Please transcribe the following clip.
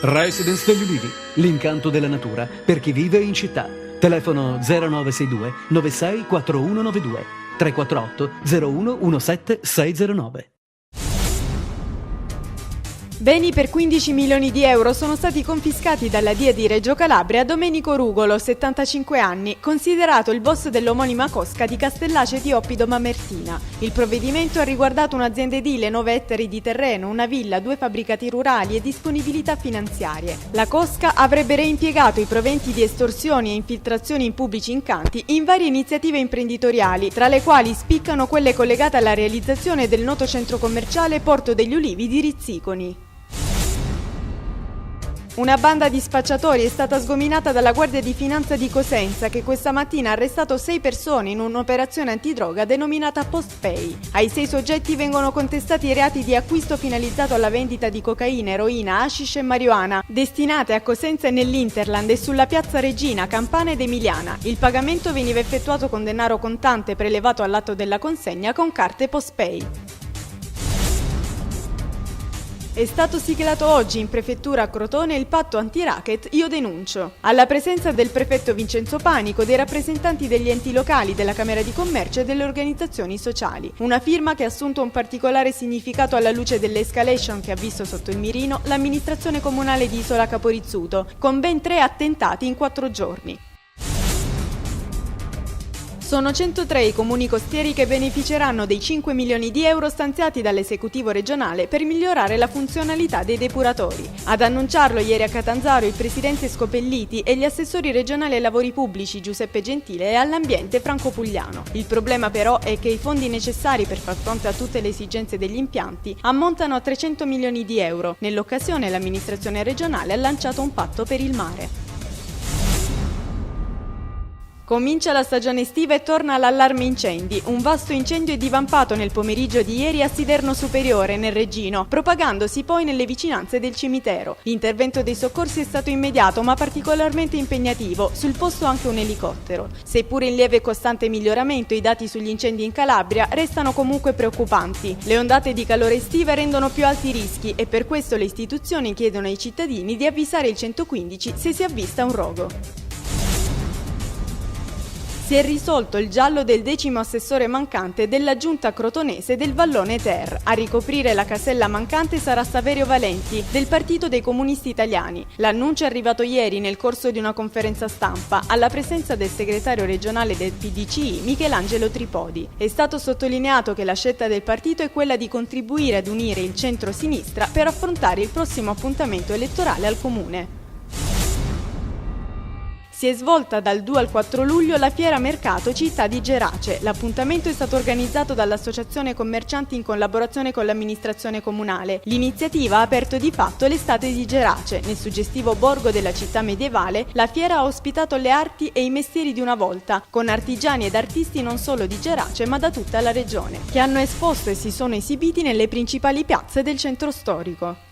Residence degli Ulivi, l'incanto della natura per chi vive in città. Telefono 0962 96 4192 348 01 17 609. Beni per 15 milioni di euro sono stati confiscati dalla DIA di Reggio Calabria a Domenico Rugolo, 75 anni, considerato il boss dell'omonima cosca di Castellace di Oppido Mamertina. Il provvedimento ha riguardato un'azienda edile, 9 ettari di terreno, una villa, 2 fabbricati rurali e disponibilità finanziarie. La cosca avrebbe reimpiegato i proventi di estorsioni e infiltrazioni in pubblici incanti in varie iniziative imprenditoriali, tra le quali spiccano quelle collegate alla realizzazione del noto centro commerciale Porto degli Ulivi di Rizziconi. Una banda di spacciatori è stata sgominata dalla Guardia di Finanza di Cosenza, che questa mattina ha arrestato 6 persone in un'operazione antidroga denominata PostPay. Ai 6 soggetti vengono contestati i reati di acquisto finalizzato alla vendita di cocaina, eroina, hashish e marijuana, destinate a Cosenza e nell'Interland e sulla piazza Regina, Campana ed Emiliana. Il pagamento veniva effettuato con denaro contante prelevato all'atto della consegna con carte PostPay. È stato siglato oggi in prefettura a Crotone il patto anti-racket Io Denuncio. Alla presenza del prefetto Vincenzo Panico, dei rappresentanti degli enti locali, della Camera di Commercio e delle organizzazioni sociali. Una firma che ha assunto un particolare significato alla luce dell'escalation che ha visto sotto il mirino l'amministrazione comunale di Isola Caporizzuto, con ben 3 attentati in 4 giorni. Sono 103 i comuni costieri che beneficeranno dei 5 milioni di euro stanziati dall'esecutivo regionale per migliorare la funzionalità dei depuratori. Ad annunciarlo ieri a Catanzaro il presidente Scopelliti e gli assessori regionali ai lavori pubblici Giuseppe Gentile e all'ambiente Franco Pugliano. Il problema però è che i fondi necessari per far fronte a tutte le esigenze degli impianti ammontano a 300 milioni di euro. Nell'occasione l'amministrazione regionale ha lanciato un patto per il mare. Comincia la stagione estiva e torna l'allarme incendi. Un vasto incendio è divampato nel pomeriggio di ieri a Siderno Superiore, nel Reggino, propagandosi poi nelle vicinanze del cimitero. L'intervento dei soccorsi è stato immediato ma particolarmente impegnativo, sul posto anche un elicottero. Seppur in lieve e costante miglioramento, i dati sugli incendi in Calabria restano comunque preoccupanti. Le ondate di calore estive rendono più alti i rischi e per questo le istituzioni chiedono ai cittadini di avvisare il 115 se si avvista un rogo. Si è risolto il giallo del 10° assessore mancante della giunta crotonese del Vallone Ter. A ricoprire la casella mancante sarà Saverio Valenti, del Partito dei Comunisti Italiani. L'annuncio è arrivato ieri nel corso di una conferenza stampa, alla presenza del segretario regionale del PDCI, Michelangelo Tripodi. È stato sottolineato che la scelta del partito è quella di contribuire ad unire il centro-sinistra per affrontare il prossimo appuntamento elettorale al Comune. Si è svolta dal 2 al 4 luglio la Fiera Mercato Città di Gerace. L'appuntamento è stato organizzato dall'Associazione Commercianti in collaborazione con l'amministrazione comunale. L'iniziativa ha aperto di fatto l'estate di Gerace. Nel suggestivo borgo della città medievale, la fiera ha ospitato le arti e i mestieri di una volta, con artigiani ed artisti non solo di Gerace ma da tutta la regione, che hanno esposto e si sono esibiti nelle principali piazze del centro storico.